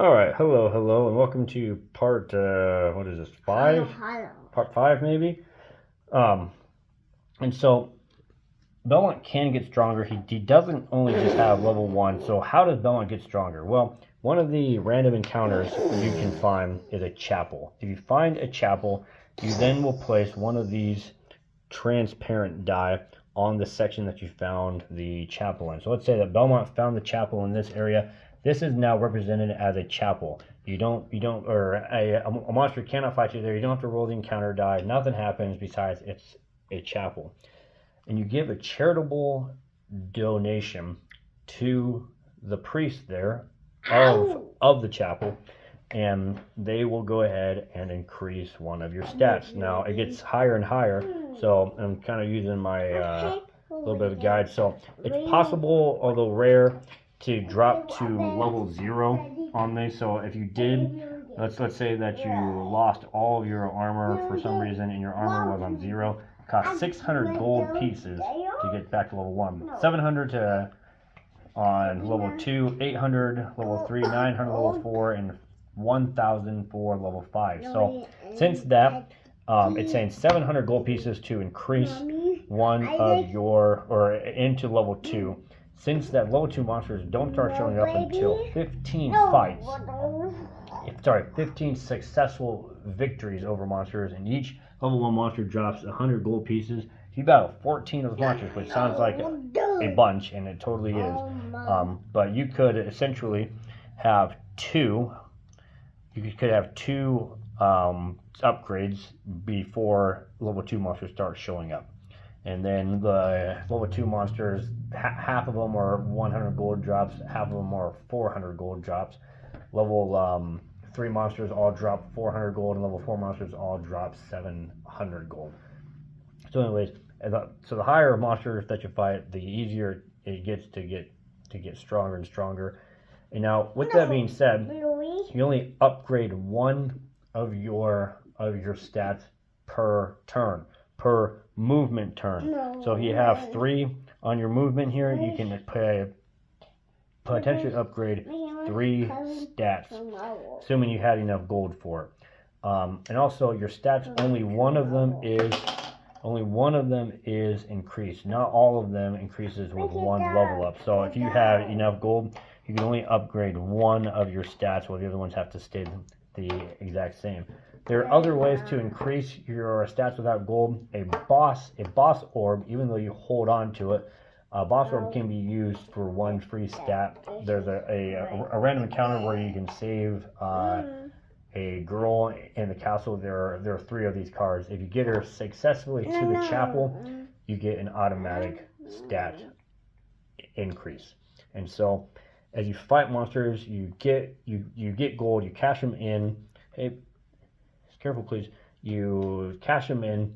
All right, hello, and welcome to part, what is this, five? Hello. Part five, maybe? Um, and so Belmont can get stronger. He doesn't only just have level one. So how does Belmont get stronger? Well, one of the random encounters you can find is a chapel. If you find a chapel, you then will place one of these transparent die on the section that you found the chapel in. So let's say that Belmont found the chapel in this area. This is now represented as a chapel. Or a monster cannot fight you there. You don't have to roll the encounter die. Nothing happens besides it's a chapel. And you give a charitable donation to the priest there of the chapel, and they will go ahead and increase one of your stats. Now it gets higher and higher, so I'm kind of using my little bit of a guide. So it's possible, although rare, to drop to level 0 on these. So if you did, let's say that you lost all of your armor for some reason and your armor was on 0, it costs 600 gold pieces to get back to level 1, 700 to on level 2, 800 level 3, 900 level 4, and 1000 for level 5. So since that, it's saying 700 gold pieces to increase one of your, or into level 2. Since that level 2 monsters don't start showing up until 15 fights, 15 successful victories over monsters, and each level 1 monster drops 100 gold pieces. If you battle 14 of those monsters, which sounds like a bunch, and it totally is, but you could essentially have two. You could have two upgrades before level 2 monsters start showing up. And then the level 2 monsters, half of them are 100 gold drops, half of them are 400 gold drops. Level 3 monsters all drop 400 gold, and level 4 monsters all drop 700 gold. So anyways, so the higher monsters that you fight, the easier it gets to get stronger and stronger. And now, with that being said, you only upgrade one of your stats per turn, per movement turn. So if you have 3 on your movement here, you can potentially upgrade 3 stats, assuming you had enough gold for it. And also, your stats, only one of them is increased. Not all of them increases with one level up. So if you have enough gold, you can only upgrade one of your stats, while the other ones have to stay the exact same. There are other ways to increase your stats without gold. A boss orb, even though you hold on to it, a boss orb can be used for 1 free stat. There's a random encounter where you can save a girl in the castle. There are 3 of these cards. If you get her successfully to the chapel, you get an automatic stat increase. And so, as you fight monsters, you get gold. You cash them in. Hey, careful, please. You cash them in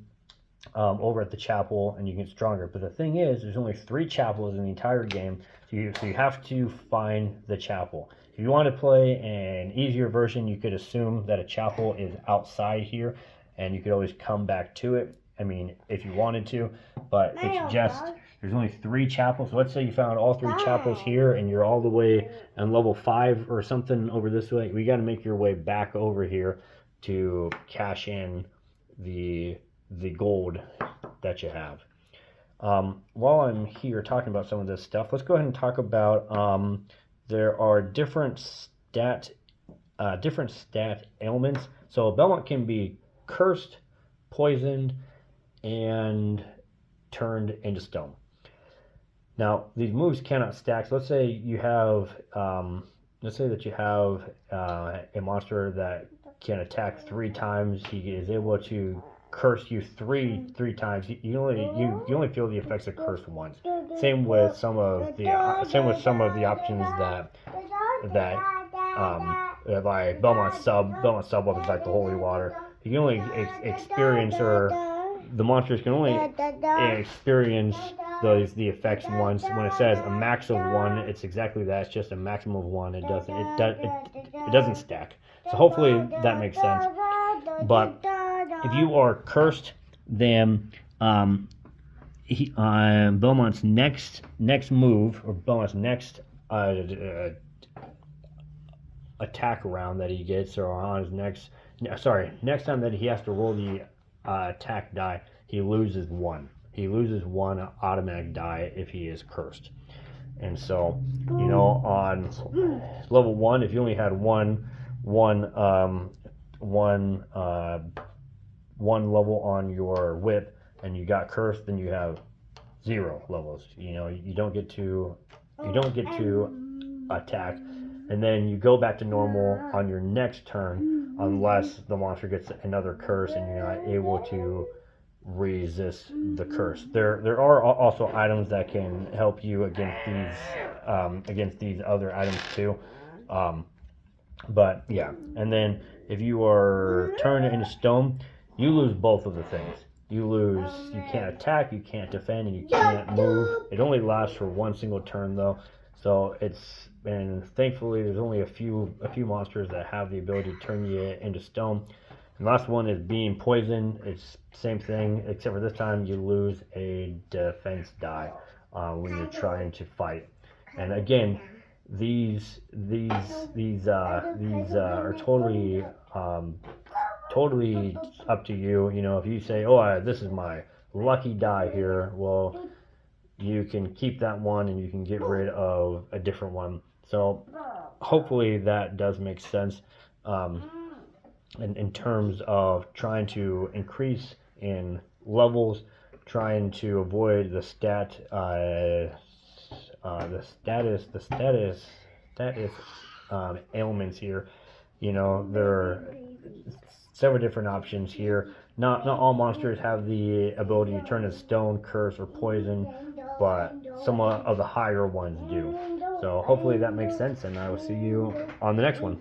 over at the chapel, and you get stronger. But the thing is, there's only 3 chapels in the entire game, so you have to find the chapel. If you want to play an easier version, you could assume that a chapel is outside here, and you could always come back to it. I mean, if you wanted to, but it's just, there's only 3 chapels. So let's say you found all 3 chapels here, and you're all the way on level 5 or something over this way. We got to make your way back over here to cash in the gold that you have. While I'm here talking about some of this stuff, let's go ahead and talk about there are different stat ailments. So Belmont can be cursed, poisoned, and turned into stone. Now these moves cannot stack. So let's say you have that you have a monster that can attack 3 times. He is able to curse you three times. You only feel the effects of curse once. Same with some of the options that by Belmont sub weapons like the holy water. You can only experience, or the monsters can only experience the effects once. When it says a max of 1, it's exactly that. It's just a maximum of 1. It doesn't stack. So hopefully that makes sense. But if you are cursed, then Belmont's next move, or Belmont's next attack round that he gets, or on his next time that he has to roll the attack die, he loses one. He loses one automatic die if he is cursed. And so, on level 1, if you only had one level on your whip and you got cursed, then you have 0 levels. You don't get to attack, and then you go back to normal on your next turn unless the monster gets another curse and you're not able to resist the curse. There are also items that can help you against these other items too. But yeah, and then if you are turned into stone, you lose both of the things. You can't attack, you can't defend, and you can't move. It only lasts for one single turn though. So and thankfully there's only a few monsters that have the ability to turn you into stone. And the last one is being poisoned. It's same thing, except for this time you lose a defense die when you're trying to fight. And again, these are totally up to you. If you say, "Oh, this is my lucky die here," well, you can keep that one and you can get rid of a different one. So hopefully that does make sense. In terms of trying to increase in levels, trying to avoid the status ailments here. There are several different options here. Not all monsters have the ability to turn into stone, curse, or poison, but some of the higher ones do. So hopefully that makes sense, and I will see you on the next one.